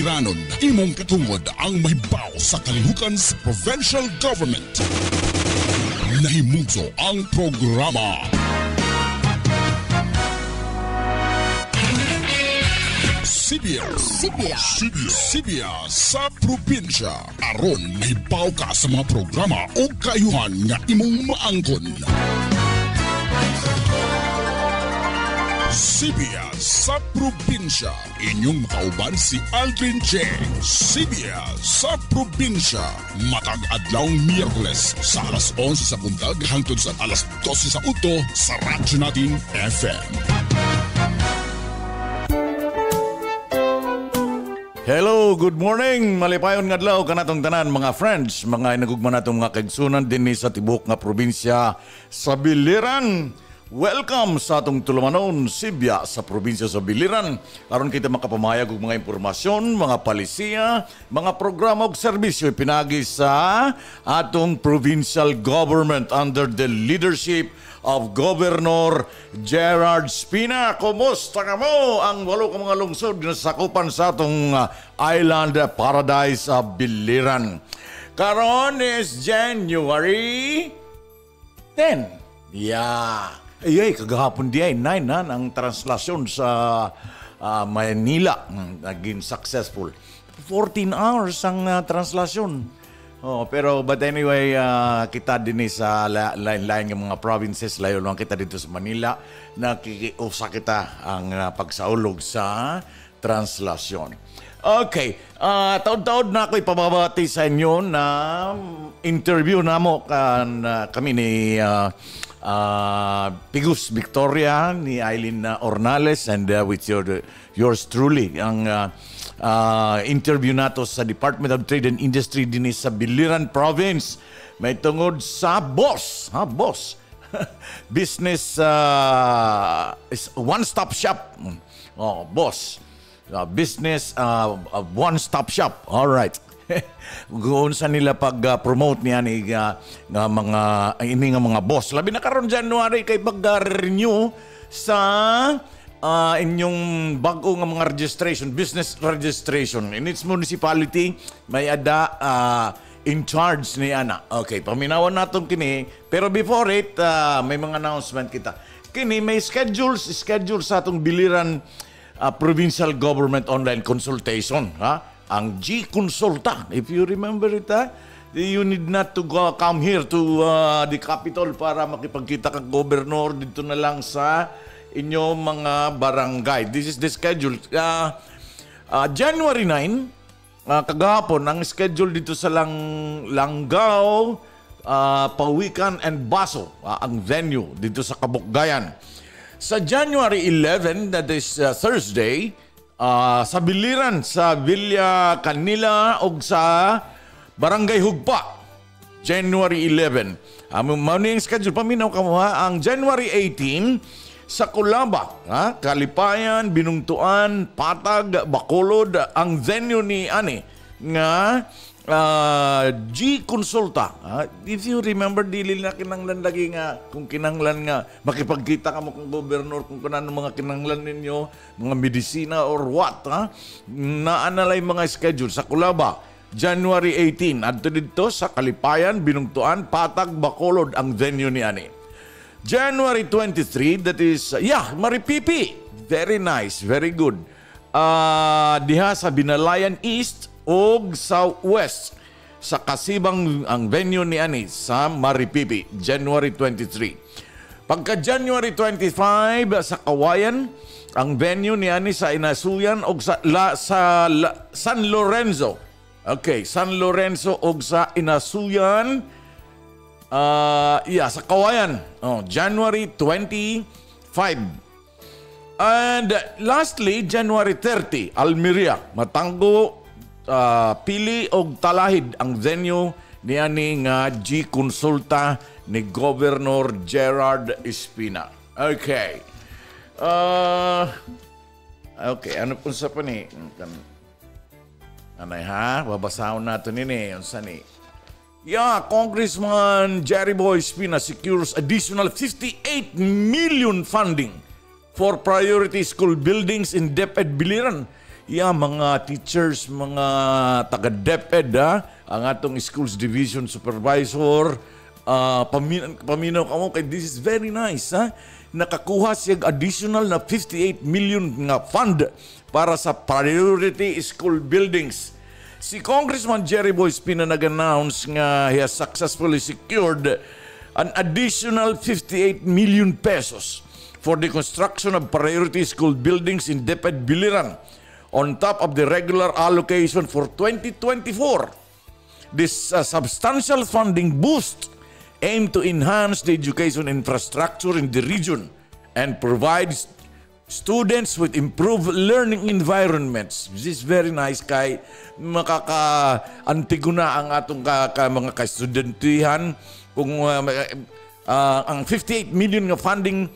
biliranon, imong katungod ang mahibaw sa kalihukan sa provincial government. Nahimugso ang programa Sibya sa probinsya. Aron mahibaw ka sa mga programa o kayuhan nga imong maangkon. Sibya sa probinsya. Inyong makauban si Aldrin Cheng. Sibya sa probinsya. Matag adlawng Miyerkules sa alas 11 sa bundag hangtod sa alas 12 sa uto sa radyo nating FM. Hello, good morning. Malipayon nga adlaw kanatong tanan mga friends, mga inagugman natong mga kaigsunan dinhi sa tibok nga probinsya sa Biliran. Welcome sa atong tulumanon Sibya sa probinsya sa Biliran. Aron kita makapamayag og mga impormasyon, mga palisiya, mga programa ug serbisyo pinagi sa atong provincial government under the leadership of Governor Gerard Espina. Kumusta ka mo ang walo ka mga lungsod na sakupan sa atong island paradise sa Biliran? Karon is January 10. Yeah. Ay, kagahapon diay 9 ang translasyon sa Manila naging successful. 14 hours ang translasyon. Pero but anyway, kita din sa lain-lain ng mga provinces, layo lang kita dito sa Manila, nakikiusa kita ang pagsaulog sa translasyon. Okay, taon-taon na ako'y pababati sa inyo na interview na mo kami ni Pigus Victoria, ni Eileen Ornales, and with yours truly, ang interview nato sa Department of Trade and Industry din sa Biliran Province. May tungod sa boss, business is one-stop shop. Boss. Business one-stop shop. All right. Kung sa nila pag-promote niya ni nga mga boss. Labi na karon January kay pag-renew sa inyong bago nga mga registration, business registration in its municipality. May ada in charge ni ana. Okay, paminawan naton kini. Pero before it, may mga announcement kita. Kini may schedule sa atong Biliran Provincial Government Online Consultation, ang G-Consulta. If you remember it, you need not to come here to the capital para makipagkita kang gobernador. Dito na lang sa inyong mga barangay. This is the schedule. January 9, kagahapon, ang schedule dito sa Langgao, Pawikan and Baso, ang venue dito sa Kabukgayan. Sa January 11, that is Thursday, sa Biliran, sa Villa Canila o sa Barangay Hugpa, January 11. Morning schedule, paminaw ka mo ang January 18, sa Kulaba, Kalipayan, Binungtuan, Patag, Bacolod, ang venue ni nga G-Consulta. If you remember, dili na kinanglan lagi nga, kung kinanglan nga, makipagkita ka mo kung gobernador, kung kanano mga kinanglan ninyo, mga medisina or what, naanalay mga schedule. Sa Kulaba, January 18, adto dito sa Kalipayan, Binungtuan, Patag, Bacolod, ang venue ni January 23, that is, Maripipi. Very nice, very good. Diha sa Binalayan East o Southwest. Sa Kasibang, ang venue ni sa Maripipi, January 23. Pagka January 25, sa Kawayan, ang venue ni sa Inasuyan o San Lorenzo. Okay, San Lorenzo o sa Inasuyan, sa Kawayan, January 25. And lastly, January 30, Almeria, Matango, Pili o Talahid, ang venue ni nga G-Consulta ni Governor Gerard Espina. Okay. Okay, ano po sa pa ni? Anay babasahon natin nini. Unsa ni? Congressman Jerry Boy Espina secures additional 58 million funding for priority school buildings in DepEd Biliran. mga teachers, mga taga-DepEd, ang atong schools division supervisor, paminaw ka mo kay this is very nice. Nakakuha siya additional na 58 million nga fund para sa priority school buildings. Si Congressman Jerry Boyce Pina nag-announce nga he has successfully secured an additional 58 million pesos for the construction of priority school buildings in DepEd Biliran on top of the regular allocation for 2024. This substantial funding boost aimed to enhance the education infrastructure in the region and provides students with improved learning environments. This is very nice kay makaka-antiguna ang atong mga ka-studentihan kung ang 58 million nga funding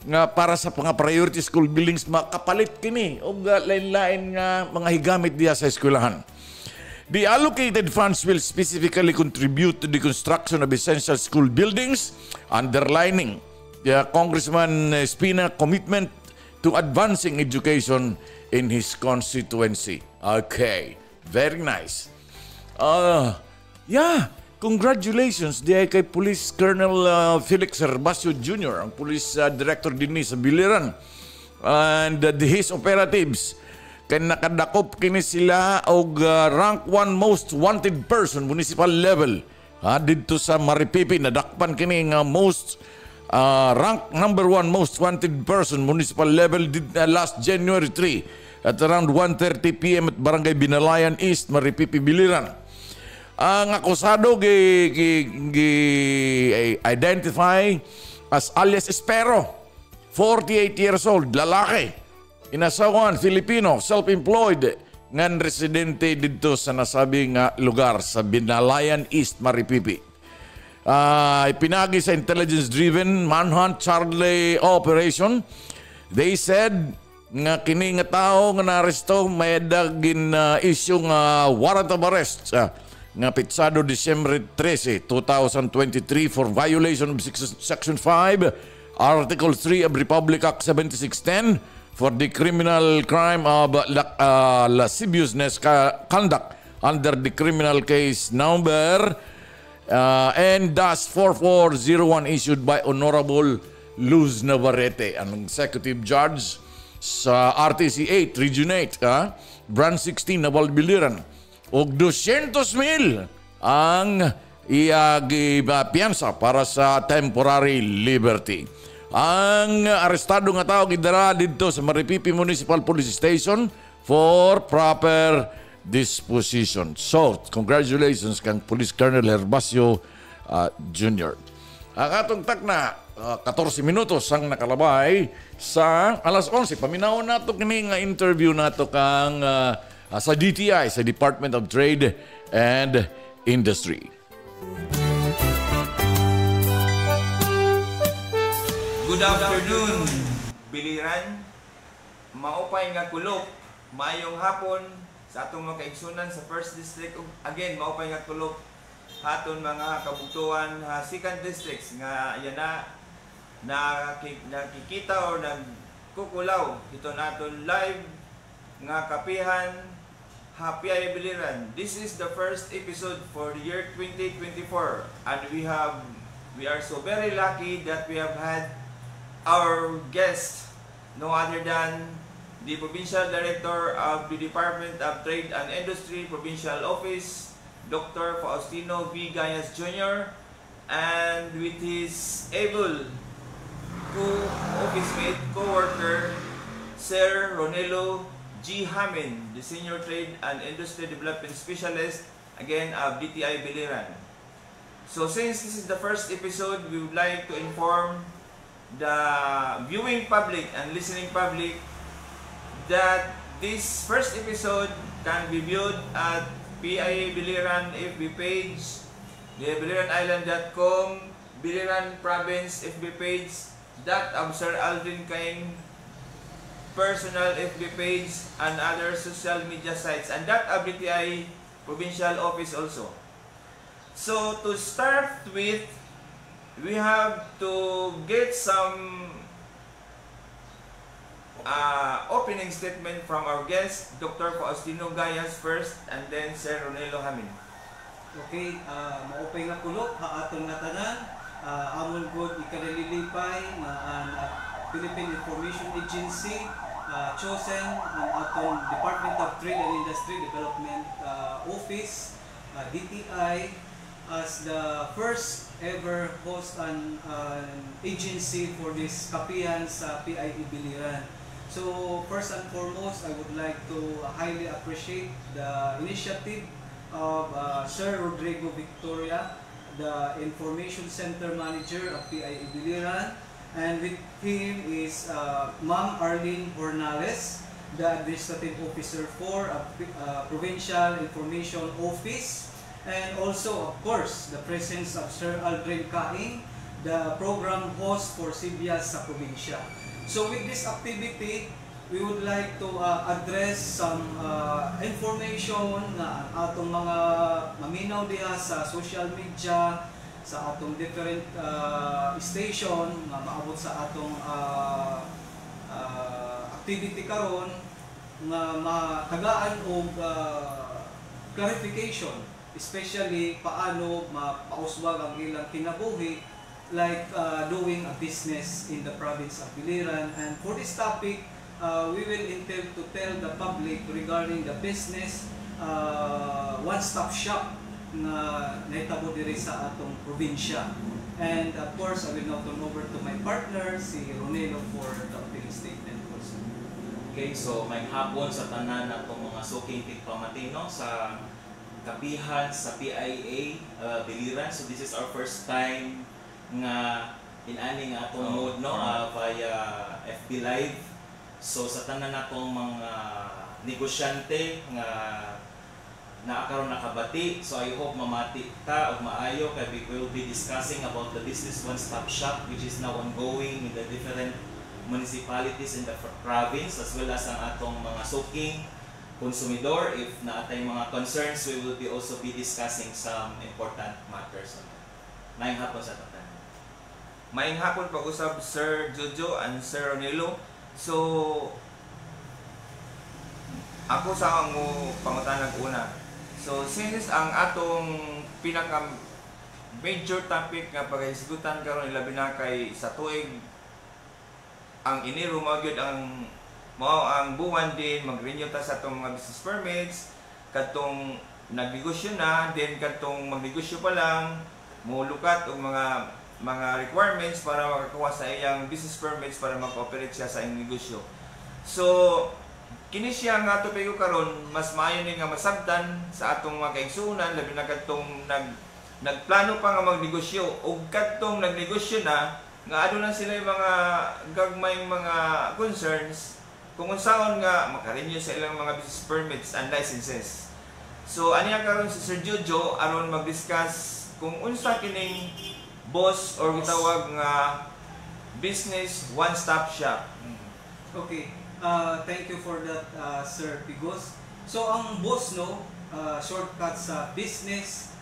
nga para sa mga priority school buildings makapalit kini og lain-lain nga mga higamit diya sa eskwelahan. The allocated funds will specifically contribute to the construction of essential school buildings, underlining the Congressman Spina commitment to advancing education in his constituency. Okay, very nice. Congratulations diay kay Police Colonel Felix Herbacio Jr., ang police director din sa Biliran, and his operatives. Kay nakadakop kini sila og rank 1 most wanted person municipal level. Dito sa Maripipi nadakpan kini nga most rank number 1 most wanted person municipal level last January 3 at around 1:30 PM at Barangay Binalayan East, Maripipi, Biliran. Ang akusado identify as alias Espero, 48 years old, lalaki. Inasawan, Filipino, self-employed, ngan residente dito sa nasabing lugar sa Binalayan East, Maripipi. Ipinagi sa intelligence-driven manhunt Charlie operation. They said nga kini nga tao nga naaresto may dagin issue nga warrant of arrest nga pitsado December 13, 2023 for violation of Section 5, Article 3 of Republic Act 7610 for the criminal crime of lasciviousness conduct under the criminal case number N-4401 issued by Honorable Luz Navarrete, ang executive judge sa RTC 8, Region 8, Branch 16, Naval Biliran. Og 200,000 ang piyansa para sa temporary liberty. Ang arestado nga tao gidara dito sa Maripipi Municipal Police Station for proper disposition. So, congratulations kang Police Colonel Herbacio Jr. Ang atong takna 14 minutos ang nakalabay sa alas 11. Paminaw nato kini nga interview nato kang sa DTI, sa Department of Trade and Industry. Good afternoon, Biliran. Maupay nga kulop. Maayong hapon sa atong mga kaigsunan sa 1st District. Again, maupay nga kulop haton mga kabugtuan second districts nga yan nakikita o nagkukulaw ito naton live nga kapihan Happy Biliran. This is the first episode for the year 2024 and we are so very lucky that we have had our guest no other than the Provincial Director of the Department of Trade and Industry Provincial Office, Dr. Faustino V. Gayas Jr., and with his able co-office mate, co-worker, Sir Ronelo G. Hamin, the Senior Trade and Industry Development Specialist, again of DTI Biliran. So since this is the first episode, we would like to inform the viewing public and listening public that this first episode can be viewed at PIA Biliran FB page, the BiliranIsland.com, Biliran Province FB page, that of Sir Aldrin Cain personal FB page and other social media sites, and that of DTI Provincial Office also. So to start with, we have to get some opening statement from our guest, Dr. Faustino Gayas first, and then Sir Ronelo Hamin. Okay, maupay nga kulok, aton nga tanan, amon good ikanalilipay nga ang Philippine Information Agency chosen ang atong Department of Trade and Industry Development Office, DTI, as the first ever host an agency for this kapihan sa PIE Biliran. So first and foremost, I would like to highly appreciate the initiative of Sir Rodrigo Victoria, the Information Center Manager of PIE Biliran, and with him is Ma'am Arlene Hornales, the Administrative Officer for Provincial Information Office, and also, of course, the presence of Sir Aldrin Kaing, the program host for CBIAS sa probinsya. So with this activity, we would like to address some information na atong mga maminaw diha sa social media, sa atong different station nga maabot sa atong activity karon nga matagaan og clarification, especially paano mapauswag ang ilang kinabuhi, like doing a business in the province of Biliran. And for this topic, we will intend to tell the public regarding the business one-stop shop na naitabo diri sa atong probinsya. And of course, I will now turn over to my partner, si Ronelo, for the opening statement also. Okay, so may hapon sa tanan natong mga suking tigpamatino sa kapihan sa PIA Biliran. So this is our first time nga inani nga atong mode via FB Live. So sa tanan natong mga negosyante nga naakaron nakabati, so I hope mamati ta og maayo kay we will be discussing about the business one-stop shop which is now ongoing in the different municipalities in the province, as well as ang atong mga suking konsumidor. If naatay mga concerns, we will be also be discussing some important matters. Maayong hapon sa tatan. Maayong hapon pag-usab Sir Jojo and Sir Ronelo. So ako sa ang pangutanag una. So since ang atong pinaka major topic nga paghisgutan karon ilabi na kay sa tuig ang Enero mao gyud ang buwan din mag-renew ta sa atong mga business permits, katong nagnegosyo na, then katong magnegosyo pa lang mulukat og mga requirements para makakuha sa iyang business permits para mag-operate siya sa iyang negosyo. So kini siya nga topiko karon mas maayo ni nga masabtan sa atong mga kaigsunan, labi na katong nagplano pa nga magnegosyo ug katong nagnegosyo na nga aduna sila yung mga gagmayng mga concerns kung unsaon nga makarenew sa ilang mga business permits and licenses. So aniya karon si Sir Jojo aron mag-discuss kung unsa kining boss or gitawag nga business one-stop shop. Okay, thank you for that, Sir Pigos. So ang boss shortcut sa business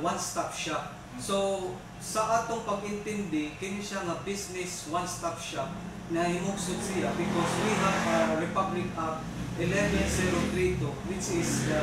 one-stop shop. So sa atong pag-intindi, kini siya nga business one-stop shop na himugsod siya because we have Republic Act 11032, which is the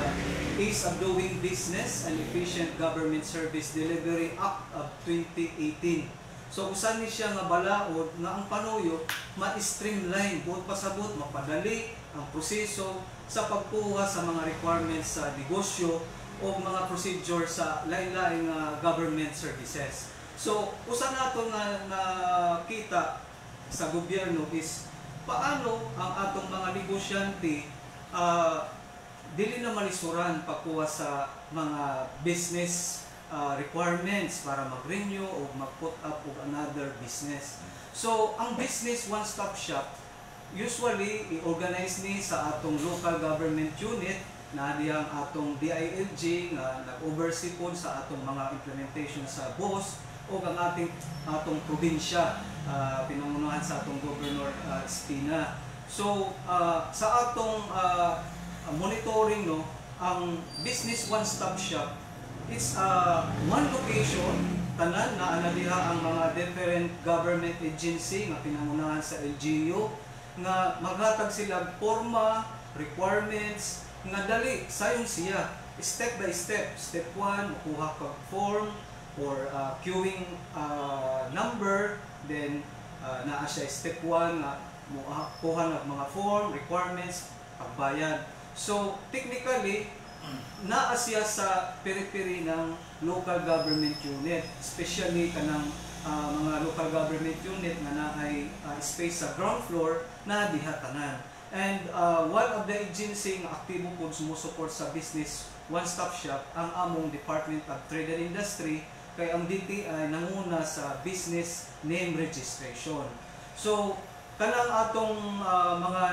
Ease of Doing Business and Efficient Government Service Delivery Act of 2018. So usan ni siya nga balaod nga ang panuyo ma-streamline, buot pasabot, mapadali ang proseso sa pagkuha sa mga requirements sa negosyo o mga procedure sa lain-laing government services. So usa nato nga nakita sa gobyerno is paano ang atong mga negosyante dili na malisuran pagkuha sa mga business requirements para mag-renew o mag-put up of another business. So ang business one-stop shop usually i-organize ni sa atong local government unit na diyang atong DILG nga nag-oversee po sa atong mga implementation sa BOS o ang atong probinsya, pinangunahan sa atong Governor Espina. So sa atong monitoring ang business one-stop shop, it's one location, tanan na analiha ang mga different government agency nga pinangunahan sa LGU, nga maghatag sila forma, requirements nga dali sayon siya step by step. Step 1 kuha ka form or queuing number, then naa siya step 1 nga kuha ng mga form, requirements, pagbayad. So technically naa siya sa periphery ng local government unit, especially kanang mga local government unit na naay space sa ground floor na diha tanan. And one of the agency nga aktibo po sumusuport sa business one-stop shop ang among Department of Trade and Industry, kay ang DTI nanguna sa business name registration. So kanang atong mga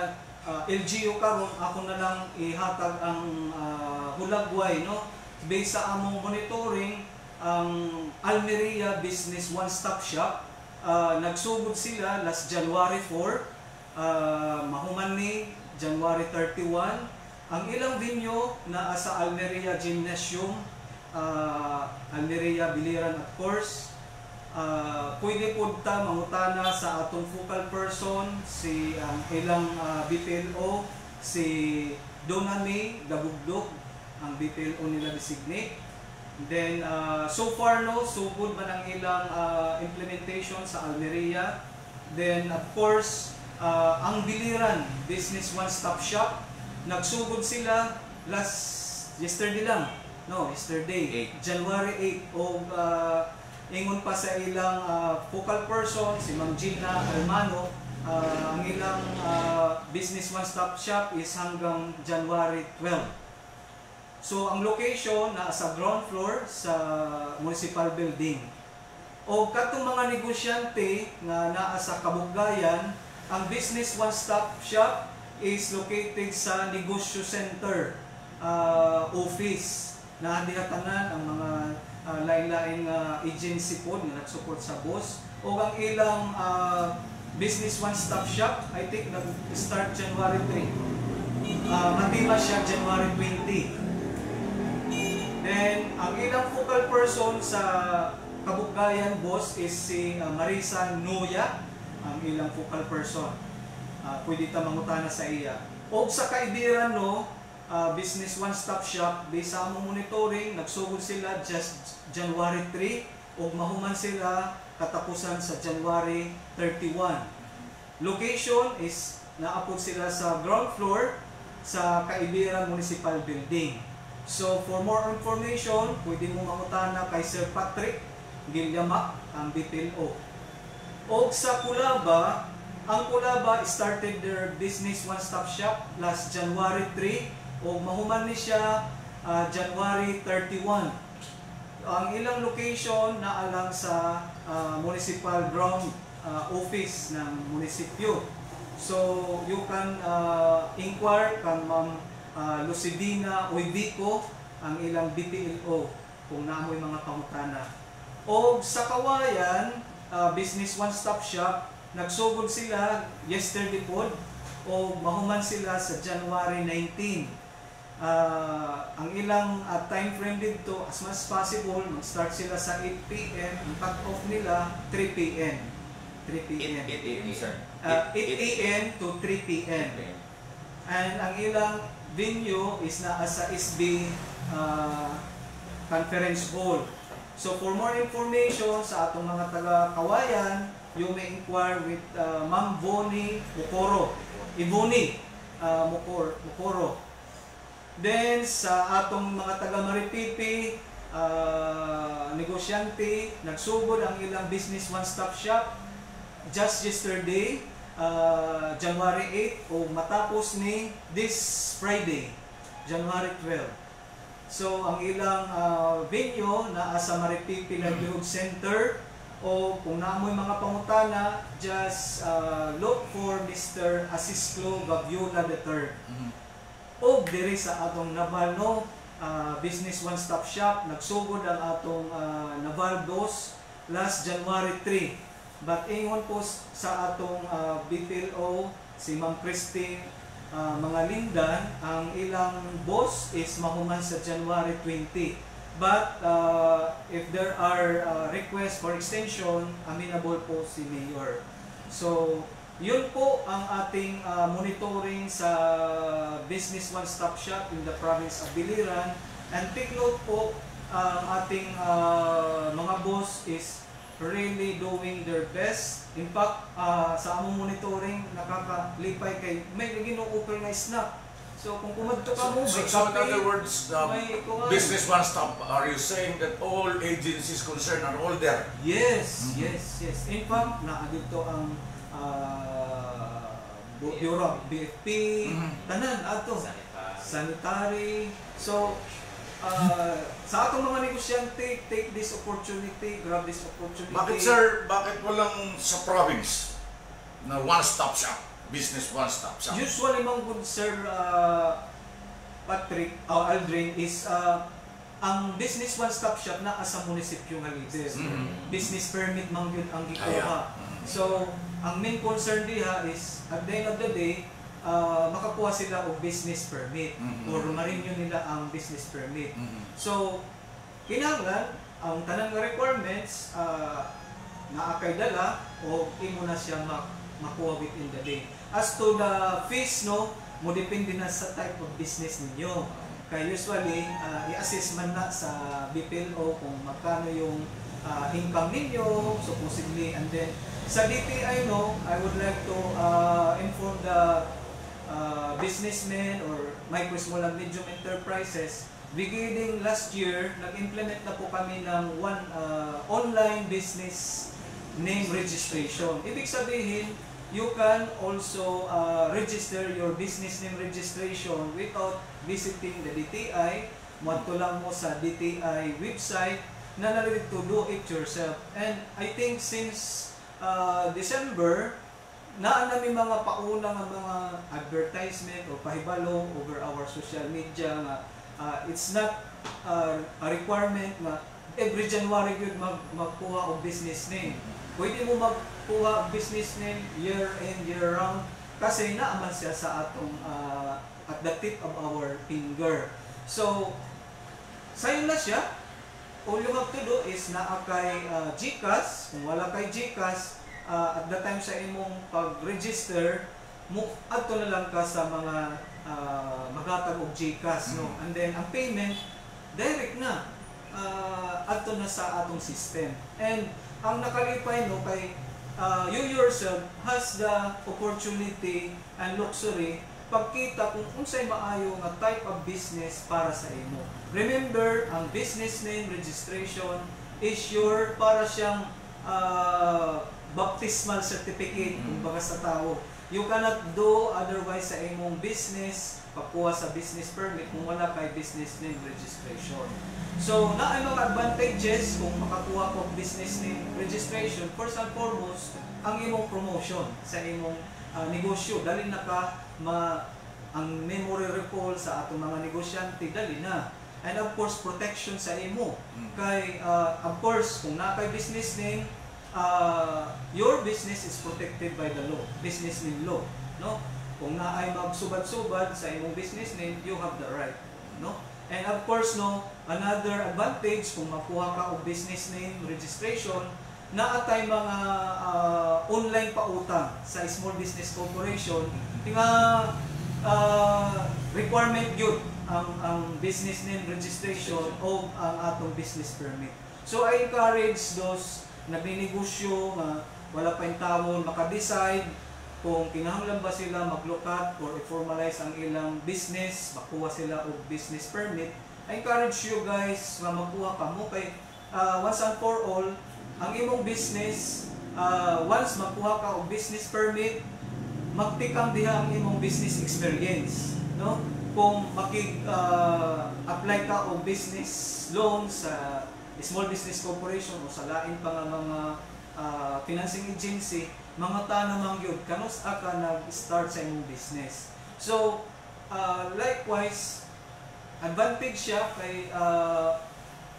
LGU karon, ako na lang ihatag ang hulagway, no, based sa among monitoring. Ang Almeria Business One-Stop Shop, nagsugod sila last January 4, mahuman ni January 31. Ang ilang venue na sa Almeria Gymnasium, Almeria Biliran of course. Pwede po ta mangutana sa atong focal person, si ang ilang BPLO, si Donna May Dabugdog, ang BPLO nila designate. Then so far no, so good man ang ilang implementation sa Almeria. Then of course ang Biliran Business One-Stop Shop, nagsugod sila yesterday lang, no, yesterday, January 8, o ingon pa sa ilang focal person, si Ma'am Gina Almano, ang ilang Business One-Stop Shop is hanggang January 12. So ang location na sa ground floor sa municipal building. O katong mga negosyante nga naa sa Kabuggayan, ang Business One-Stop Shop is located sa Negosyo Center office na tanan ang mga lain-laing agency po nga nag-support sa boss. O ang ilang Business One-Stop Shop, I think nag-start January 3. Matima siya January 20. Then, ang ilang focal person sa Kabuggayan, boss, is si Marisa Nuya, ang ilang focal person. Pwede ta mangutana sa iya. O sa Kaibiran, no, Business One-Stop Shop, based sa among monitoring, nagsugod sila just January 3 o mahuman sila katapusan sa January 31. Location is naapod sila sa ground floor sa Kaibiran Municipal Building. So for more information, pwede mo mangutana kay Sir Patrick Gilyamak, ang BPLO. O sa Culaba, ang Culaba started their Business One-Stop Shop last January 3 o mahuman ni siya January 31. Ang ilang location na alang sa municipal ground office ng munisipyo. So you can inquire kang Ma'am Lucidina Oivico, ang ilang BPLO, kung naamoy mga pangutana. O sa Kawayan, Business One-Stop Shop, nagsugod sila yesterday po o mahuman sila sa January 19. Ang ilang time frame dito, as much as possible, mag-start sila sa 8 p.m. Ang cut-off nila, 3 p.m. 3 p.m. 8 a.m. sir. 8 a.m. to 3 p.m. And ang ilang venue is na sa SB Conference Hall. So for more information sa atong mga taga-Kawayan, you may inquire with Ma'am Bonnie Mukoro. Iboni Mukoro. Then sa atong mga taga-Maripipi, negosyante, nagsugod ang ilang Business One-Stop Shop just yesterday, January 8 o matapos ni this Friday, January 12. So ang ilang venue na sa Maripipi Livelihood Center, o kung naamoy mga pangutana, just look for Mr. Asisclo Gaviola III. O diri sa atong Naval, no, Business One-Stop Shop, nagsugod ang atong Naval 2 last January 3. But ingon po sa atong BPLO, si Ma'am Christine Mangalindan, ang ilang boss is mahuman sa January 20. But if there are requests for extension, amenable po si Mayor. So yun po ang ating monitoring sa Business One Stop Shop in the province of Biliran. And take note po, ang ating mga boss is really doing their best. In fact, sa among monitoring, nakakalipay kay may nag-offer na snack. So kung kumadto ka mo, may So in kape, other words, the may kuwan. business one stop, are you saying that all agencies concerned are all there? Yes, yes, yes. In fact, naadito ang Bureau of BFP, tanan ato, sanitary. So, sa atong mga negosyante, take this opportunity, grab this opportunity. Bakit sir, bakit walang sa province na one-stop shop, business one-stop shop? Usually, mga good sir, Patrick, Aldrin, is ang business one-stop shop na sa munisipyo nga leader. Business permit mang yun ang gikuha. So, ang main concern diha is, at the end of the day, makakuha sila og business permit or ma-renew nila ang business permit. So, kinahanglan ang tanang requirements na akay dala o imo na siya makuha within the day. As to the fees, no, mo depende na sa type of business ninyo. Kaya usually, i-assess man na sa BPLO kung magkano yung income ninyo, supposedly, and then sa DTI, no, I would like to inform the businessmen or micro, small and medium enterprises. Beginning last year, nag-implement na po kami ng one online business name registration. Ibig sabihin, you can also register your business name registration without visiting the DTI. Madto lang mo sa DTI website na narinig to do it yourself. And I think since December, naanami mga pauna nga mga advertisement o pahibalo over our social media nga it's not a requirement na every January yun magkuha og business name. Pwede mo magkuha og business name year in, year round kasi naaman siya sa atong at the tip of our finger. So, sayon na siya. All you have to do is naa kay GCash. Kung wala kay GCash, at the time sa imong pag-register, adto na lang ka sa mga maghatag og GCash, no? And then ang payment direct na adto na sa atong system. And ang nakalipay, no, kay you yourself has the opportunity and luxury pagkita kung unsay maayo nga type of business para sa imo. Remember, ang business name registration is your para siyang baptismal certificate kumbaga sa tao. You cannot do otherwise sa imong business, pakuha sa business permit kung wala kay business name registration. So, naay mga advantages kung makakuha ko business name registration. First and foremost, ang imong promotion sa imong negosyo. Dali na ka ang memory recall sa atong mga negosyante, dali na. And of course, protection sa imo. Kay, of course, kung na kay business name, your business is protected by the law, business name law, no? Kung naay magsubad-subad sa imong business name, you have the right, no? And of course, no, another advantage kung makuha ka og business name registration, naatay mga online pautang sa small business corporation, nga requirement yun ang business name registration o ang atong business permit. So I encourage those nagninegosyo nga wala pa yung tawon maka-decide kung kinahanglan ba sila maglukat or i-formalize ang ilang business, makuha sila og business permit. I encourage you guys nga makuha ka mo kay once and for all ang imong business, once makuha ka og business permit, magtikang diha ang imong business experience, no? Kung apply ka og business loan sa small business corporation o sa lain pa nga mga financing agency, mga tanamang yun, kanus ka nag-start sa imong business. So, likewise, advantage siya kay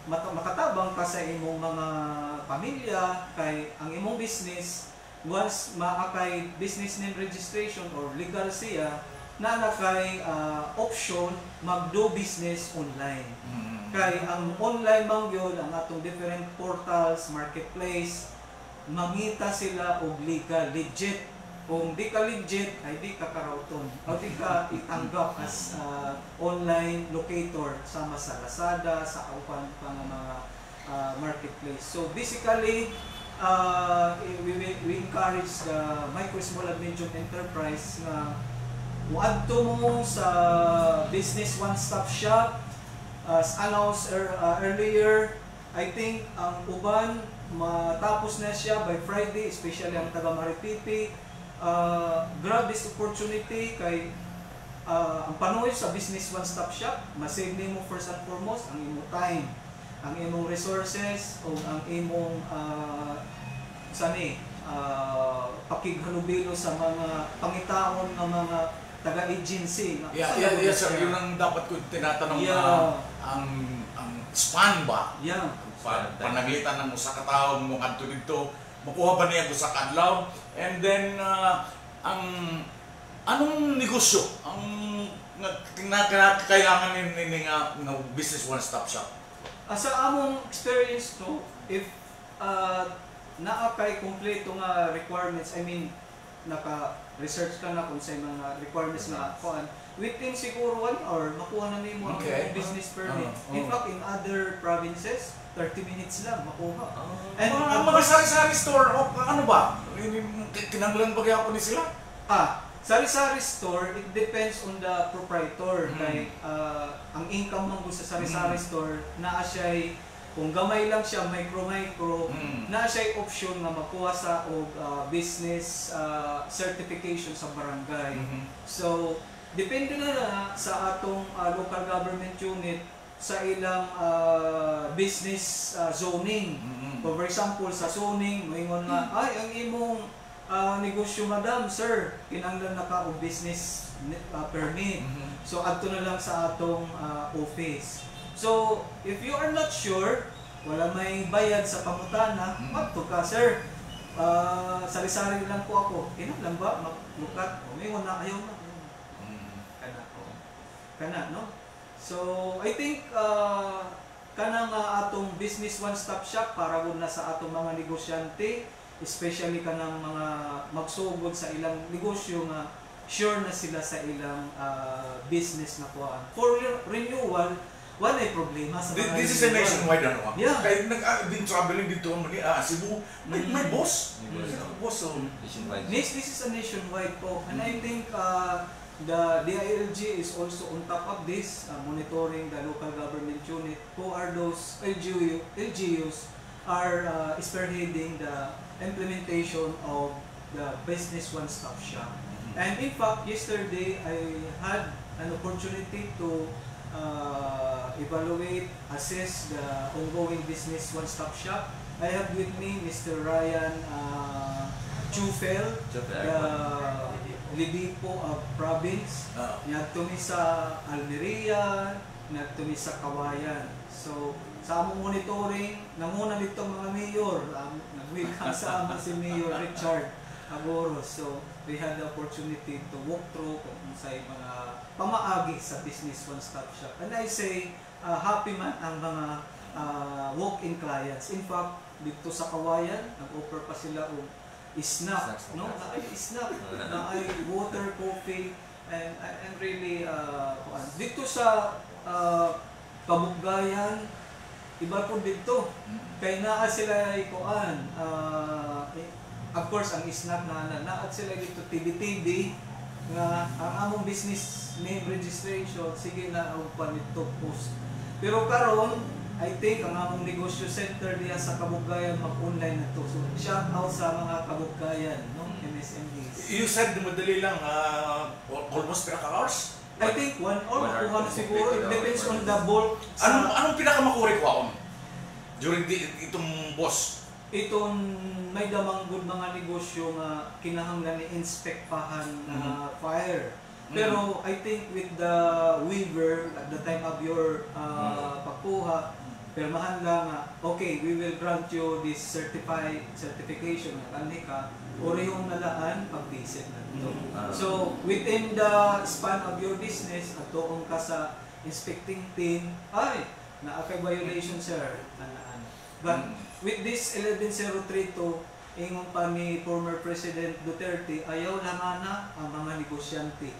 makatabang ka sa imong mga pamilya, kay ang imong business, once maakay business name registration or legal siya, na nakay option mag-do business online. Kay ang online mang yun, ang atong different portals, marketplace, mangita sila og legal, legit Kung di ka legit, ay di ka karauton. O di ka itanggap as online locator sama sa Lazada, sa upan pa ng mga marketplace. So basically, we encourage the micro, small, and medium enterprise na muadto mo sa business one-stop shop. As announced earlier, I think ang uban matapos na siya by Friday, especially ang taga Maripipi. Grab this opportunity kay ang panoy sa business one-stop shop, masave nimo first and foremost ang imong time, ang imong resources o ang imong pakighalubilo sa mga pangitaon ng mga taga-agency. Yes, sir. Yun ang dapat ko tinatanong ang span ba? Yeah. Panaglitan ng usa ka tawo mo kadto dito, makuha ba niya usa ka adlaw? And then ang anong negosyo ang kailangan ni nga business one-stop shop? Sa among experience to, if naa kay kompleto nga requirements, I mean naka-research ka na kung sa mga requirements na kuan, within siguro 1 hour makuha na nimo ang business permit. In fact, in other provinces 30 minutes lang makuha. And mga sari-sari store, ano ba? Kinanglan ba kaya ni sila? Sari-sari store, it depends on the proprietor. Kay ang income ng sa sari-sari store, naa siya, kung gamay lang siya, micro, naa siya option na makuha sa business certification sa barangay. So, depende na sa atong local government unit sa ilang business zoning. For example, sa zoning, moingon nga, ay, ang imong negosyo, madam, sir, kinanglan na ka o business permit. So, adto na lang sa atong office. So, if you are not sure, wala may bayad sa pangutana, magto ka, sir. Sari-sari lang po ako. Kinanglan ba? Maglukat? O, moingon na, ayaw na. Kana, no? So, I think kanang atong business one-stop shop para gud na sa atong mga negosyante, especially kanang mga magsugod sa ilang negosyo nga sure na sila sa ilang business na kuan. For renewal, wala ay problema sa mga This is a nationwide ano? Yeah. Kaya been traveling dito Cebu, may boss. Boss nationwide. This is a nationwide po. And I think the DILG is also on top of this, monitoring the local government unit. Who are those LGUs are spearheading the implementation of the business one-stop shop. And in fact, yesterday I had an opportunity to evaluate, assess the ongoing business one-stop shop. I have with me Mr. Ryan Chufel, the Libipo province. Nagtumi sa Almeria, nagtumi sa Kawayan. So, sa among monitoring, namuna dito mga mayor, nag-welcome sa among si Mayor Richard Agoros. So, we had the opportunity to walk through kung sa mga pamaagi sa business one-stop shop. And I say, happy man ang mga walk-in clients. In fact, dito sa Kawayan, nag-offer pa sila snack, no? Na ay snack, na ay water, coffee, and really dito sa Kabuggayan, iba po dito. Kay naa sila ikuan, of course ang snack na naat sila dito TV nga ang among business name registration sige na og panito post. Pero karon I think ang among negosyo center diya sa Kabuggayan mag-online na to. So, shout out sa mga Kabuggayan, no? MSMEs. You said madali lang, almost 3 hours? I think 1 hour, makuha na siguro. It depends on the bulk. Anong pinakamakuri ko ako during itong boss? Itong may damang good mga negosyo nga kinahanglan ni inspektahan fire. Pero I think with the waiver at the time of your pagkuha, pirmahan lang okay, we will grant you this certification na kanhi ka o rehong nalaan pag-visit na ito. So, within the span of your business, at doon ka sa inspecting team, ay, na-okay violation, sir. But with this 11032, ingon pa ni former President Duterte, ayaw lamana ang mga negosyante.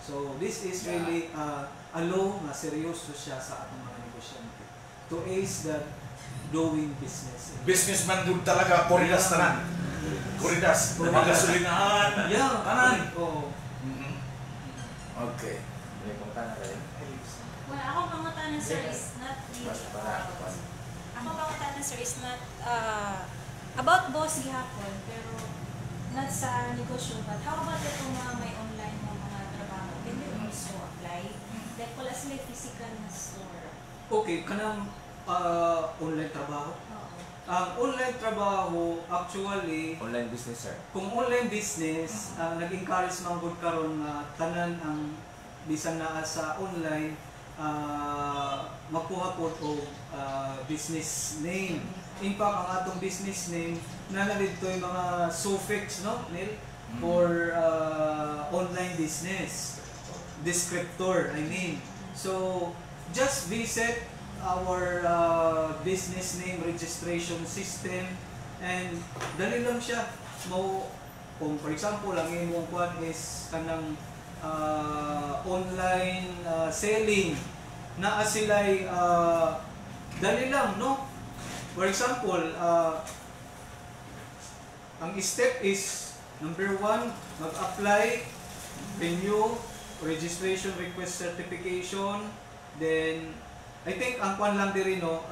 So this is really a law na seryoso siya sa atong mga negosyante to ace that doing business. Businessman doon talaga, Corridas tanan. Corridas, mga gasolinahan, Yeah, tanan. oo. Okay. May pangutana ka rin? Well, ako pangutanan sir is not really ako pangutanan sir is not about boss gihapon, pero not sa negosyo. But how about itong mga may online mga trabaho? Can they also apply? Like wala sila physical na store. Okay, kanang online trabaho. Oo. Ang online trabaho, actually, Online business, sir. kung online business, nag-encourage man gud karon nga tanan ang bisan naa sa online, makuha po og business name. In fact, ang atong business name, dito yung mga suffix, no, Neil? For online business. Descriptor, I mean. So, just visit our business name registration system and dali lang siya. Kung for example, ang imong kuan is kanang online selling, naa sila'y dali lang, no? For example, ang step is number 1, mag-apply, renew, registration request certification, then I think ang kwan lang diri, no,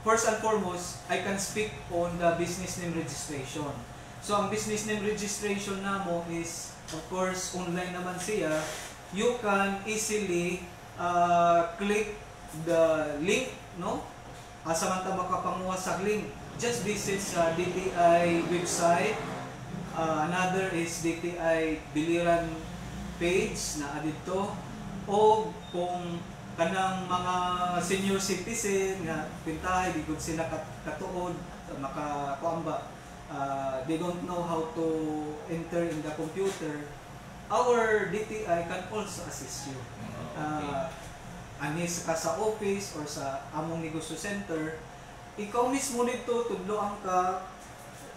first and foremost, I can speak on the business name registration. So ang business name registration namo is of course online naman siya. You can easily click the link, no? Samantala makapanguha sa link, just visit sa DTI website. Another is DTI Biliran page na adito. O kung kanang mga senior citizen nga pintahay di gud sila katuod makakuamba, they don't know how to enter in the computer, our DTI can also assist you. Anis ka sa office or sa among negosyo center, ikaw mismo dito tudloan ka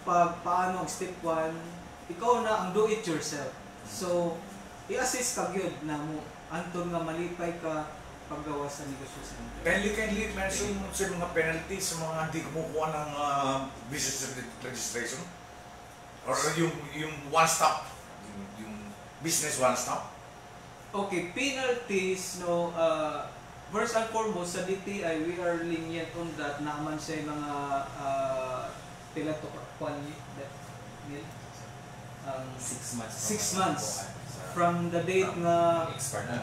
pag paano ang step 1, ikaw na ang do it yourself. So i-assist ka gyud na mo anton nga malipay ka paggawa sa negosyo center. Kindly mention sa mga penalties sa mga hindi kumukuha ng business registration? Or yung one-stop, yung business one-stop? Okay, penalties, no, first and foremost sa DTI, we are lenient on that. Naaman siya yung mga pila to kwan that 6 months. 6 months from the date na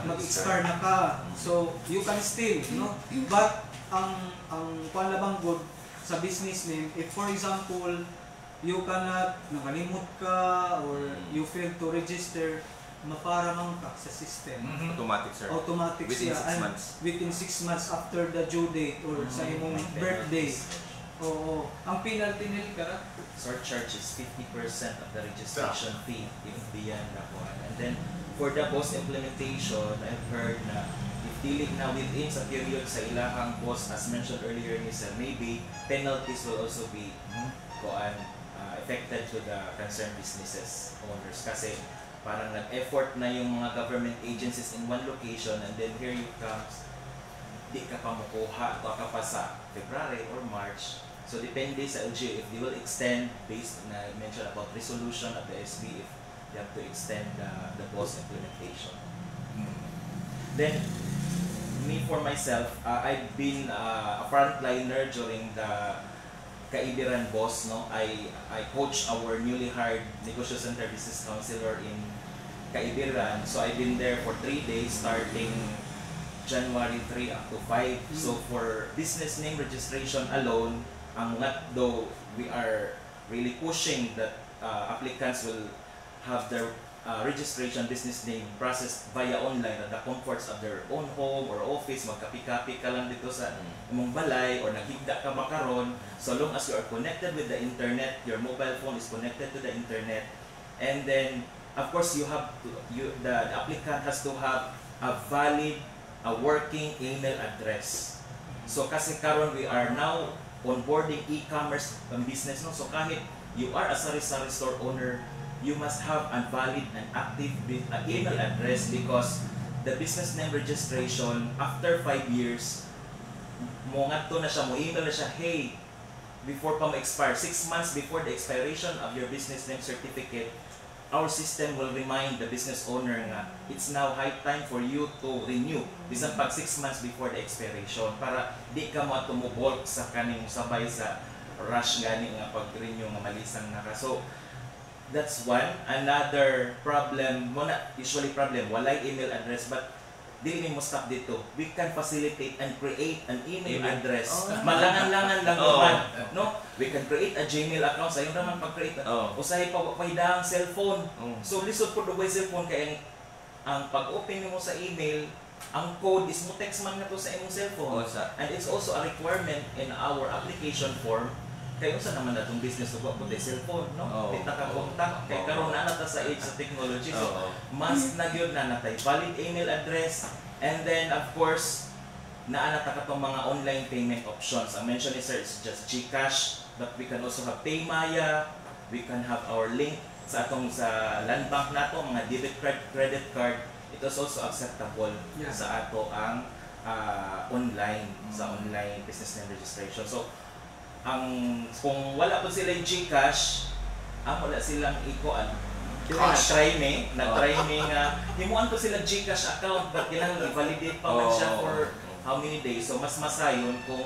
mag-expire na ka. So you can still, no? But ang kwan labang good sa business name, if for example you cannot, nakalimot ka or you fail to register, maparamang ka sa system. Automatic, sir. Automatic Within siya. 6 months. Within 6 months after the due date or sa imong birthday. Oo. Ang penalty nila ka, Surcharge is 50% of the registration fee if beyond that one. And then for the post implementation, I've heard na if dealing na within sa period sa ilahang post, as mentioned earlier ni Sir, maybe penalties will also be affected to the concerned businesses owners kasi parang nag-effort na yung mga government agencies in one location and then here you comes, di ka pa makuha, ka pa sa February or March. So depende sa LGU if they will extend based na mention about resolution of the SB if they have to extend the post implementation. Then me for myself, I've been a frontliner during the Kaibiran Boss, no? I coach our newly hired Negosyo Center Business Counselor in Kaibiran. So I've been there for 3 days starting January 3 up to 5. So for business name registration alone, ang not though we are really pushing that applicants will have their registration business name processed via online at the comforts of their own home or office, magkapi-kapi ka lang dito sa imong balay or naghigda ka makaron, so long as you are connected with the internet, your mobile phone is connected to the internet, and then of course the applicant has to have a valid working email address. So kasi karon we are now onboarding e-commerce business, no? So kahit you are a sari-sari store owner, you must have a valid and active email address because the business name registration after 5 years mo ngadto na siya, mo email na siya, hey, before pa ma-expire, 6 months before the expiration of your business name certificate, our system will remind the business owner nga it's now high time for you to renew bisan pag 6 months before the expiration para di ka mo tumubol sa kaning sabay sa rush gani nga pag-renew nga malisang naka. So that's one. Another problem mo na, usually problem, walay email address, but dili mo stop dito. We can facilitate and create an email address. Malangan-langan lang naman, no? We can create a Gmail account. Sayo naman pag-create. Usahay pa paidang cellphone. So lisod po dugay cellphone kay ang pag-open mo sa email, ang code is mo text man na to sa imong cellphone. And it's also a requirement in our application form. Kaya unsa naman natong business to po tay cellphone, no? Kita ka contact kay karon na nata sa age sa technology. So mas na gyud na natay valid email address, and then of course naa nata katong mga online payment options. Ang mention is sir is just GCash, but we can also have Paymaya, we can have our link sa atong sa land bank nato, mga debit card, credit card. It is also acceptable sa ato ang online sa online business name registration. So ang kung wala po sila yung GCash, wala silang ikuan. Nag-try me nga himuan po sila GCash account but kailangan i-validate pa man siya for how many days. So mas masayon kung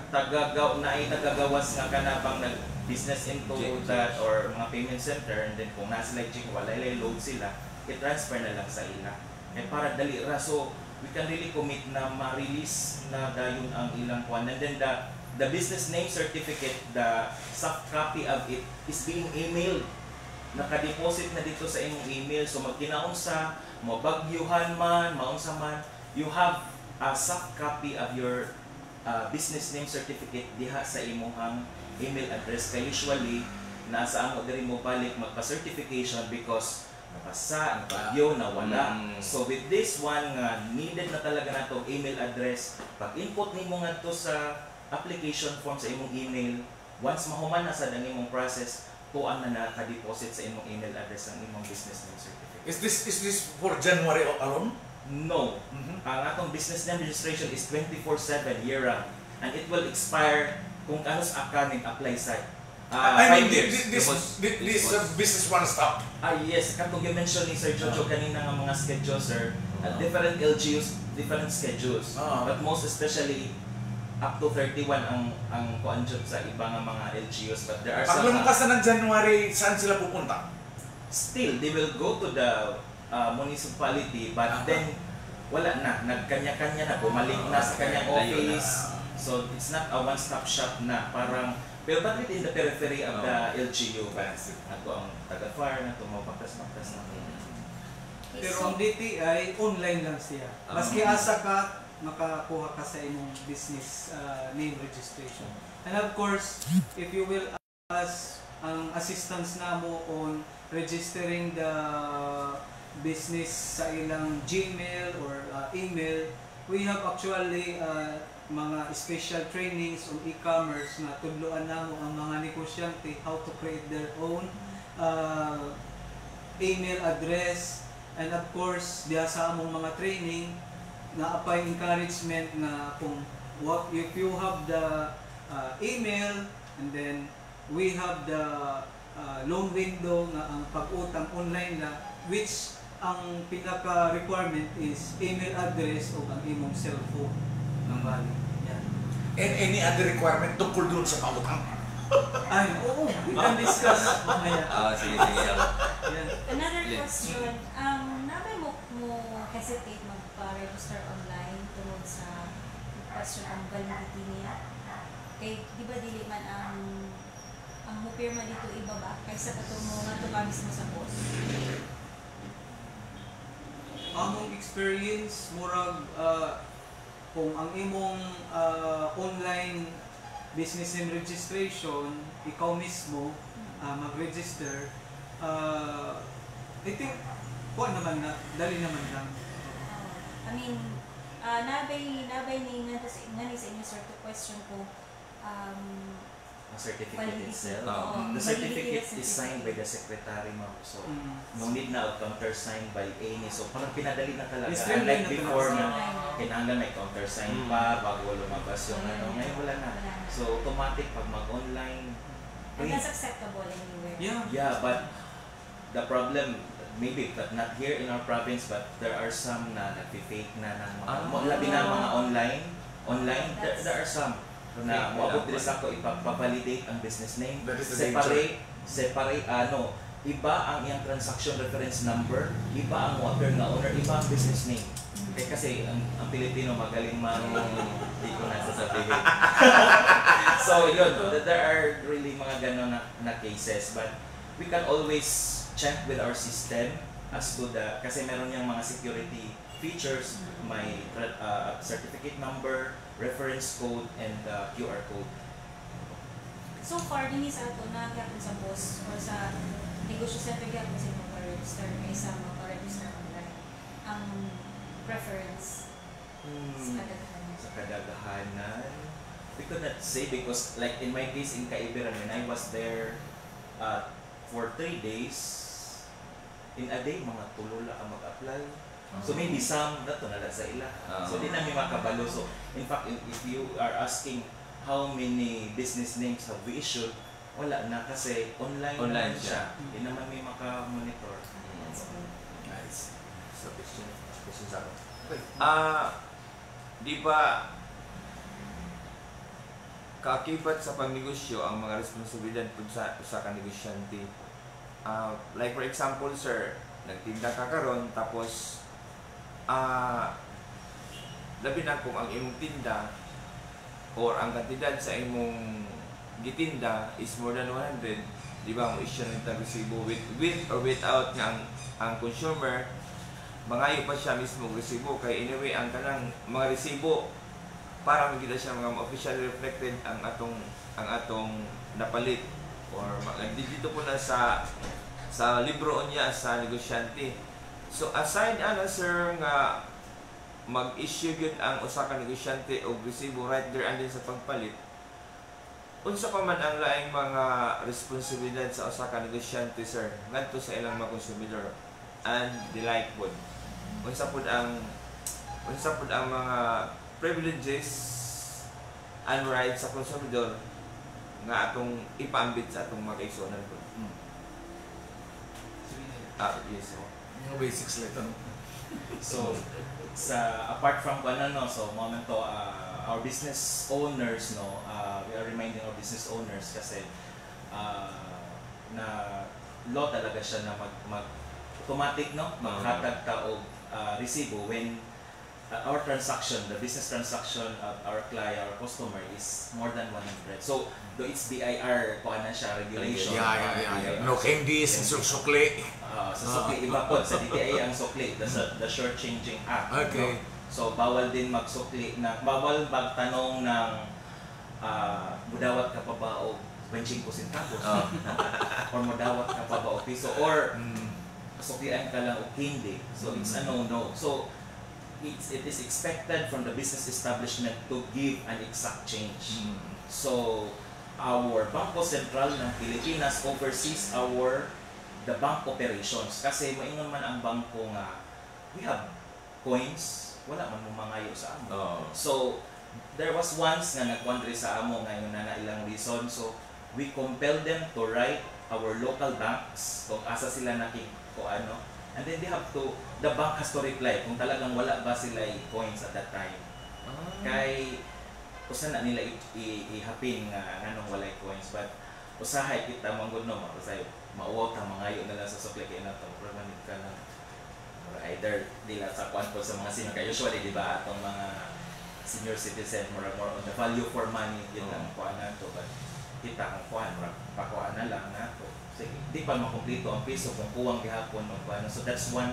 tagagawas nga kanabang nag-business into that or mga payment center, and then kung nasa like GCash, wala load sila, i-transfer na lang sa ila. Para dali ra. So we can really commit na ma-release na dayon ang ilang kuan. And then the business name certificate, the soft copy of it is being emailed. Naka-deposit na dito sa imong email. So magkinaunsa, mabagyuhan man, maunsa man, you have a soft copy of your business name certificate diha sa imong email address. Kaya usually, nasa amo diri mo balik magpa-certification because napasa, napagyo, nawala. So with this one, needed na talaga na itong email address. Pag-input nimo nga to sa application form sa imong email, once mahuman na sa imong process, tuan na naka-deposit sa imong email address ang imong business name certificate. Is this for January alone? No. Ang atong business name registration is 24/7 year-round, and it will expire kung ano sa accounting apply site. I mean, this business one stop. Yes, katong gi-mention ni Sir Jojo kanina nga mga schedules, sir. Different LGUs, different schedules. But most especially up to 31 ang kuanjot sa iba nga mga LGUs, but there are some. Pag lumabas na ng January, saan sila pupunta? Still, they will go to the municipality, but then wala na, nagkanya-kanya na, bumalik na sa kanyang office. So it's not a one-stop shop na, parang pero but within the periphery of the LGU. Ato ang taga-fire na ito, mapagkas-pagkas na. Pero ang DTI, online lang siya. Maski asa ka, makakuha ka sa imong business name registration. And of course, if you will ask ang assistance namo on registering the business sa ilang Gmail or email, we have actually mga special trainings on e-commerce na tudloan namo ang mga negosyante how to create their own email address. And of course, diha sa among mga training na apay encouragement na kung if you have the email, and then we have the loan window nga ang pag-utang online na, which ang pinaka requirement is email address o ang imong cellphone ng valid. Yan. And any other requirement tungkol doon sa pangutang? Ay, oo, we can discuss mamaya. Sige. Yan. Another question, nabay mo hesitate magpa-register online tungkol sa question ang validity niya? Kay di ba dili man ang mupirma dito iba ba kaysa katong mo nga to mismo sa post? Among experience, murag kung ang imong online business name registration, ikaw mismo mag-register, I think kuha naman na, dali naman lang. I mean, nabay ni nga sa inyo sir to question ko, Ang certificate validity. itself. Oo, The validity certificate ng is signed by the secretary, ma'am. So, no need na countersign by any. So, parang pinadali na talaga. Streamline Unlike na before talaga. na kailangan may countersign pa bago lumabas yung ano. Ngayon wala na. So, automatic pag mag-online. And that's acceptable anywhere. Yeah, but the problem, maybe but not here in our province, but there are some na nag-fake na ng mga, labi na mga online, there are some na maabot din sa ako ipapavalidate ang business name. That is the Separate, iba ang iyang transaction reference number, iba ang water na owner, iba ang business name. Kasi ang Pilipino magaling hindi ko na sasabihin. So yun, there are really mga ganon na cases, but we can always check with our system as to the, kasi meron yung mga security features, may certificate number, reference code, and QR code. So far, din sa ato na gyapon sa boss or sa negosyo center gyapon sa mag-register kaysa mag-register online. Ang preference sa kadaghanan. Sa kadaghanan, we could not say because like in my case in Kaibiran, when I was there for 3 days, in a day, mga tulo lang ang mag-apply. So maybe some, nato na sa ila. So di namin makabalo. So in fact, if you are asking how many business names have we issued, wala na kasi online naman siya. Hindi naman may maka-monitor. That's good. Nice. So, question sa ako. Di ba kaakibat sa pagnegosyo ang mga responsibilidad po sa kanegosyante? Like for example, sir, nagtinda ka karon tapos labi na kung ang imong tinda or ang kantidad sa imong gitinda is more than 100, di ba mo issue ng resibo with or without nga ang consumer mangayo pa siya mismo resibo kay anyway ang kanang mga resibo para magkita siya mga officially reflected ang atong napalit or dito po na sa libro niya sa negosyante. So aside sir nga mag-issue gyud ang usa ka negosyante og resibo right there and then sa pagpalit, unsa pa man ang laing mga responsibilidad sa usa ka negosyante sir ngadto sa ilang mga konsumidor and the like pod? Unsa pod ang mga privileges and rights sa konsumidor nga atong ipaambit sa atong mga kaigsuonan po? Yes. Yung basics lang ito. So, apart from so momento, our business owners, we are reminding our business owners kasi na law talaga siya na automatic, maghatag ka og resibo when our transaction, the business transaction of our client, our customer is more than 100. So, though it's BIR, kuha na siya, regulation. Yeah. No candies, sukli. Sa sukli, iba po. Sa DTI ang sukli, the Short Changing Act. Okay. So, bawal din magsukli bawal magtanong ng mudawat ka pa ba o 25 centavos? Or mudawat ka pa ba o piso? Or suklian ka lang o hindi. So, it's a no-no. So, it is expected from the business establishment to give an exact change. So, our Bangko Sentral ng Pilipinas oversees the bank operations. Kasi maingon man ang bangko nga, we have coins, wala man mangayo sa amo. So, there was once na nagwandre sa amo ngayon na ilang reason. So, we compel them to write our local banks kung asa sila and then they have to, the bank has to reply kung talagang wala ba sila coins at that time. Kay usa na nila ihapin nga nganong walay coins, but usahay kita manggod usay mauwaw ta mangayo na lang sa sukli kay nato permanent ka na or either dila sa kwan po sa mga senior kay usually di ba atong mga senior citizen more on the value for money yun ang kuan nato, but kita ang kuan pakuan na lang nato. Sige, di pa makumpleto ang piso kung kuwang gihapon magkuhan. So that's one.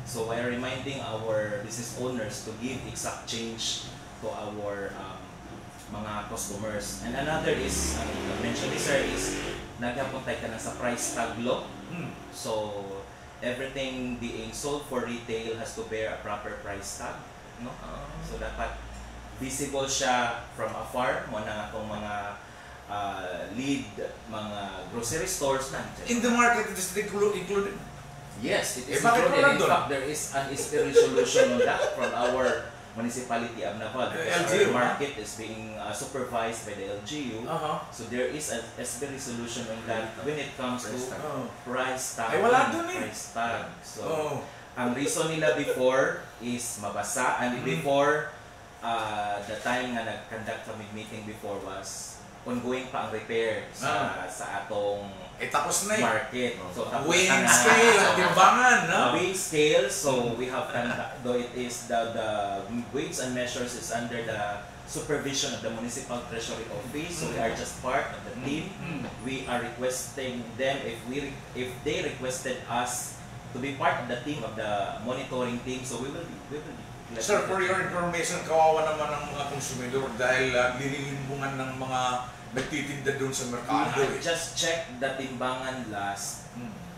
So we are reminding our business owners to give exact change to our mga customers. And another is, mentioned sir, is naghapuntay ka na sa price tag law. So everything being sold for retail has to bear a proper price tag. So dapat visible siya from afar mo na akong mga lead mga grocery stores na. In the market, it is included. Yes, it is bakit included. wala In doon? fact, there is an SB resolution on that from our municipality of Naval. Because LGU, our market is being supervised by the LGU. So there is an SB resolution on that when it comes to price tag. Ay, wala doon eh. Price tag. So, Oh. ang reason nila before is mabasa. And before, the time nga nag-conduct kami meeting before was ongoing pa ang repair sa atong Tapos na market. So tapos weighing na scale, ang timbangan, no? weighing scale, so we have though it is the weights and measures is under the supervision of the Municipal Treasury Office, so we are just part of the team. We are requesting them if they requested us to be part of the team of the monitoring team, so we will be Sir, for your information, kawawa naman ang mga konsumidor dahil lilimbungan ng mga nagtitinda doon sa merkado. I just checked the timbangan last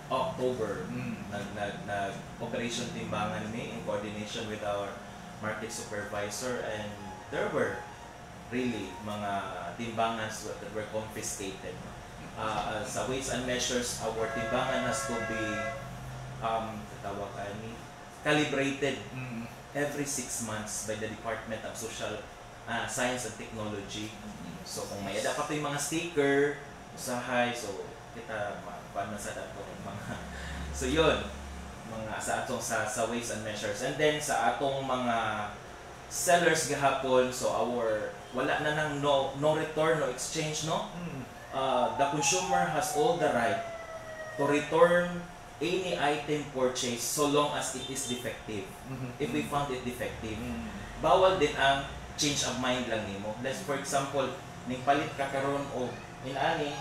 October. Nag-operation timbangan me in coordination with our market supervisor, and there were really mga timbangans that were confiscated. Sa weights and measures, our timbangan has to be calibrated every 6 months by the Department of Social Science and Technology. So kung may dapat yung mga sticker, usahay, so kita paano sa dato mga so yun, mga sa atong sa weights and measures. And then sa atong mga sellers gahapon, so wala na nang no return, no exchange, no? The consumer has all the right to return any item purchase so long as it is defective. If we found it defective, bawal din ang change of mind lang nimo. Let's for example, ning palit ka karon o inani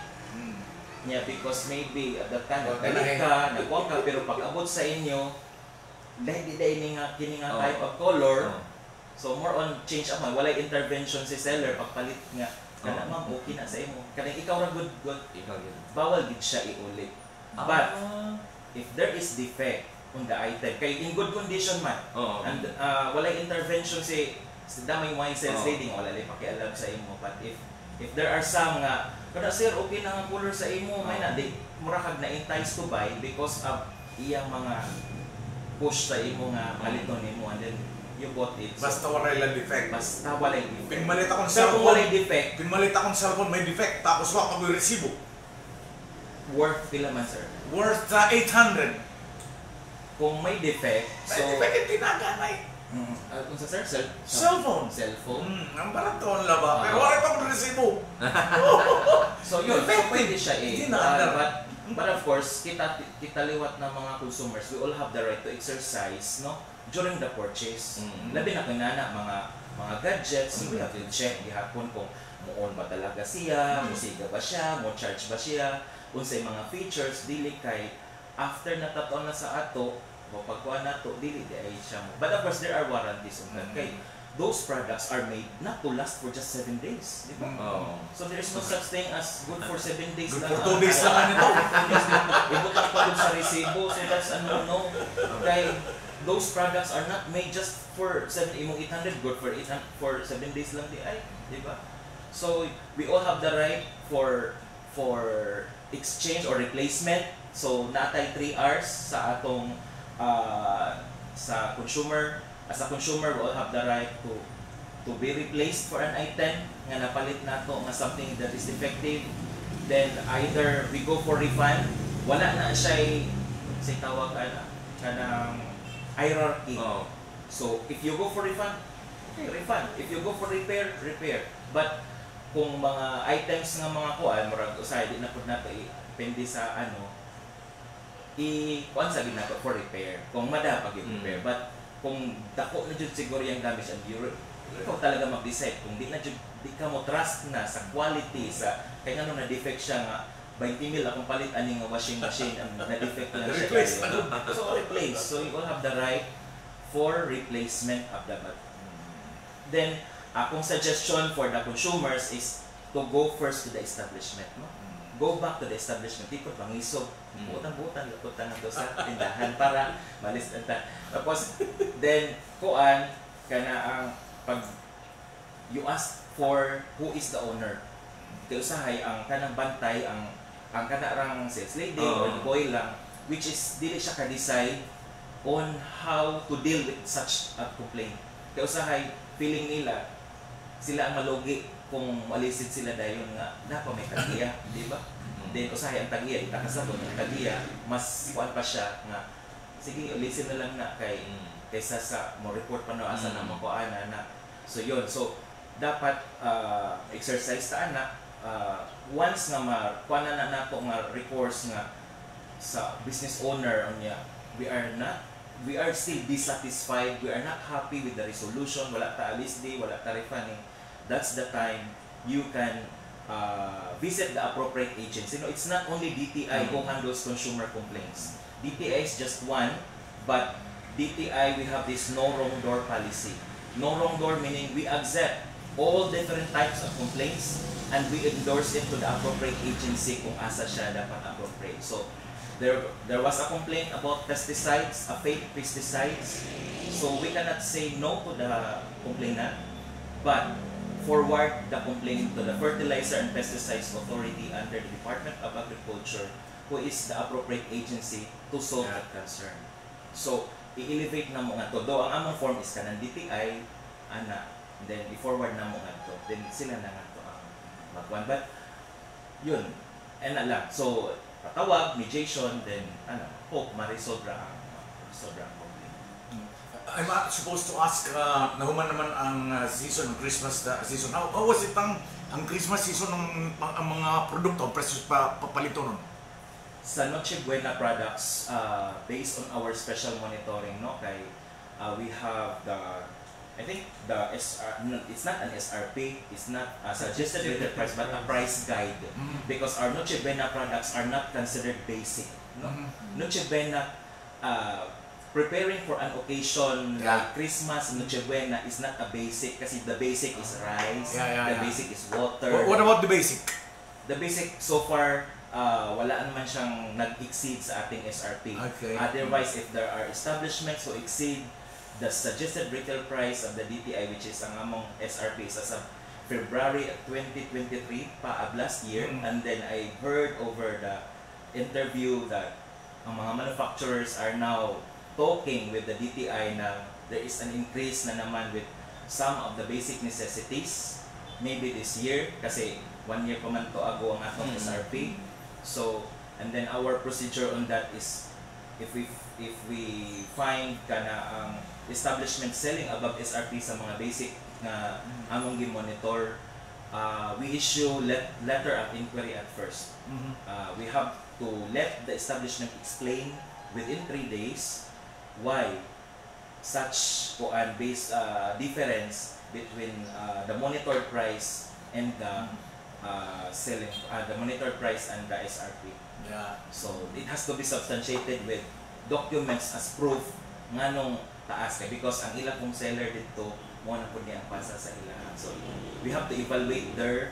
niya because maybe at that time nagpalit ka, nagkuha ka, pero pag abot sa inyo, dahil kini nga type of color, so more on change of mind. Walay intervention si seller pagpalit nga. Kana ma'am, okay na sa imo. Kanang ikaw ra good. Bawal gid siya iulit. But if there is defect on the item, kay in good condition man, and walay intervention si damay wine sales trading, wala lay pakialam sa imo. But if there are some nga, kada sir, okay na nga color sa imo, may na, di, mura kag na-entice to buy because of iyang mga push sa imo nga maliton nimo, and then you bought it. So, basta walay lang defect. basta walay defect. Pinmalit akong Pero kung walay cellphone, defect, may defect, tapos wala ko resibo. worth pila man sir? Worth 800. Kung may defect, so... May defect yung tinaganay. Kung sa sir? Cellphone. Cellphone. Ang baraton laba, pero wala pa ko resibo. So yun, so pwede siya Hindi na but of course, kita liwat ng mga consumers, we all have the right to exercise, no, during the purchase. Labi na kung nana, mga gadgets, we have to check gihapon kung muon ba talaga siya, musiga ba siya, mo charge ba siya, unsay mga features, dili kay after natataon na sa ato, o pagkuha na to, dili ay siya mo. But of course, there are warranties on that. Kay those products are made not to last for just 7 days, di ba? So there is no such thing as good for 7 days. Good for 2 days lang nito. Ibutang pa dun sa resibo, so that's no. Kay those products are not made just for 800, good for 7 days lang di ay, di ba? So we all have the right for exchange or replacement. So natay 3 hours sa atong sa consumer. As a consumer, we all have the right to be replaced for an item nga napalit nato nga something that is defective. Then either we go for refund, wala na siya say tawag kanang hierarchy. So if you go for refund, okay, refund. If you go for repair, repair. But kung mga items nga mga kuan murag usay di na pud nato ipende sa kuan sa ginato for repair. Kung madapag yung repair, but kung dako na jud siguro yung damage and ikaw talaga mag-decide kung di ka mo trust na sa quality sa kay ngano na defect siya nga 20,000 akong palit ani nga washing machine ang na defect lang siya. So replace. So you all have the right for replacement of the bat. Then akong suggestion for the consumers is to go first to the establishment, no? Go back to the establishment, di ko pangisog, butang-butang, laputan na to sa tindahan para malis na. Tapos, then, kuan, kana ang you ask for who is the owner. Kaya usahay ang kanang bantay ang kanarang sales lady or the boy lang, which is dili siya ka-decide on how to deal with such a complaint. Kaya usahay feeling nila sila ang malugi kung malisid sila dahil nga napa may tagiya, di ba? Then usahay ang tagiya, itakasabot ang tagiya, mas kuan pa siya nga sige ulisin na lang na kaysa sa mo report pa no asa na mo kuana na. So yun, so dapat exercise ta anak once nga kuana na nato nga recourse nga sa business owner niya, we are still dissatisfied, we are not happy with the resolution, wala ta alis di, wala ta refunding. That's the time you can visit the appropriate agency. No, it's not only DTI who handles consumer complaints. DTI is just one, but DTI we have this no wrong door policy. No wrong door meaning we accept all different types of complaints and we endorse it to the appropriate agency kung asa siya dapat appropriate. So there was a complaint about pesticides, a fake pesticides. So we cannot say no to the complainant, but forward the complaint to the Fertilizer and Pesticides Authority under the Department of Agriculture, who is the appropriate agency to solve that concern. So i-elevate na mo nga to. Though ang among form is kanang DTI, ana, then i-forward na mo nga to. Then sila na nga to ang magwan. But yun, na lang. So patawag, mediation, then hope ma-resolve ang complaint. I'm supposed to ask, nahuman naman ang season, Christmas season. How was it ang Christmas season ng ang mga produkto, presyo papalito nun? Sa Noche Buena products, based on our special monitoring, no, kay we have I think it's not an SRP, it's not a suggested retail price, but a price guide. Because our Noche Buena products are not considered basic. No? Noche Buena, preparing for an occasion like Christmas, Noche Buena is not a basic kasi the basic is rice, the basic is water. What about the basic? The basic so far, wala naman siyang nag-exceed sa ating SRP. Okay. Otherwise, if there are establishments who exceed the suggested retail price of the DTI, which is ang among SRP sa February 2023 pa of last year, and then I heard over the interview that ang mga manufacturers are now talking with the DTI na there is an increase na naman with some of the basic necessities maybe this year kasi 1 year pa man to ago ang atong SRP. So and then our procedure on that is if we find kana ang establishment selling above SRP sa mga basic na among gi-monitor, we issue letter of inquiry at first. We have to let the establishment explain within 3 days why such difference between the monitored price and the selling the monitored price and the SRP. Yeah. So it has to be substantiated with documents as proof nganong taas kay because ang ilang pong seller dito mo na pud ang pasa sa ilang. So we have to evaluate their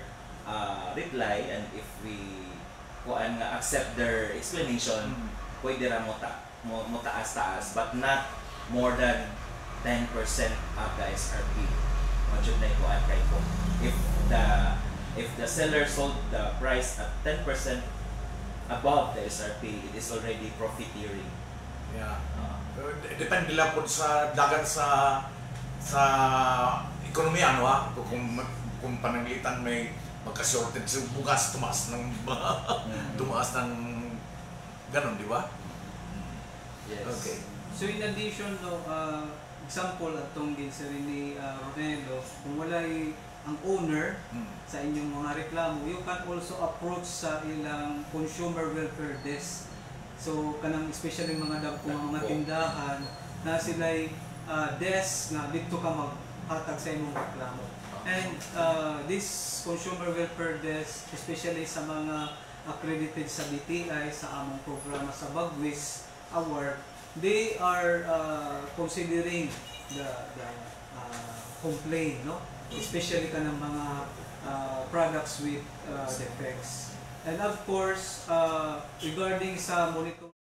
reply, and if we accept their explanation, pwede ra mo taas, but not more than 10% of the SRP. Majud na ikuan kay ko. If the seller sold the price at 10% above the SRP, it is already profiteering. Yeah. Depende lang po sa dagat sa ekonomiya, no, kung pananglitan may magka-shortage, so bukas tumaas ng ganon, di ba? Yes. Okay. So in addition, example atong din sa ni Ronelo, kung walay ang owner sa inyong mga reklamo, you can also approach sa ilang consumer welfare desk. So kanang especially mga dagkong mga tindahan na sila'y desk na dito ka maghatag sa imong reklamo. And this consumer welfare desk, especially sa mga accredited sa DTI sa among programa sa Bagwis Award, they are considering the complaint, no? Especially kanang mga products with defects. And of course, regarding sa monitor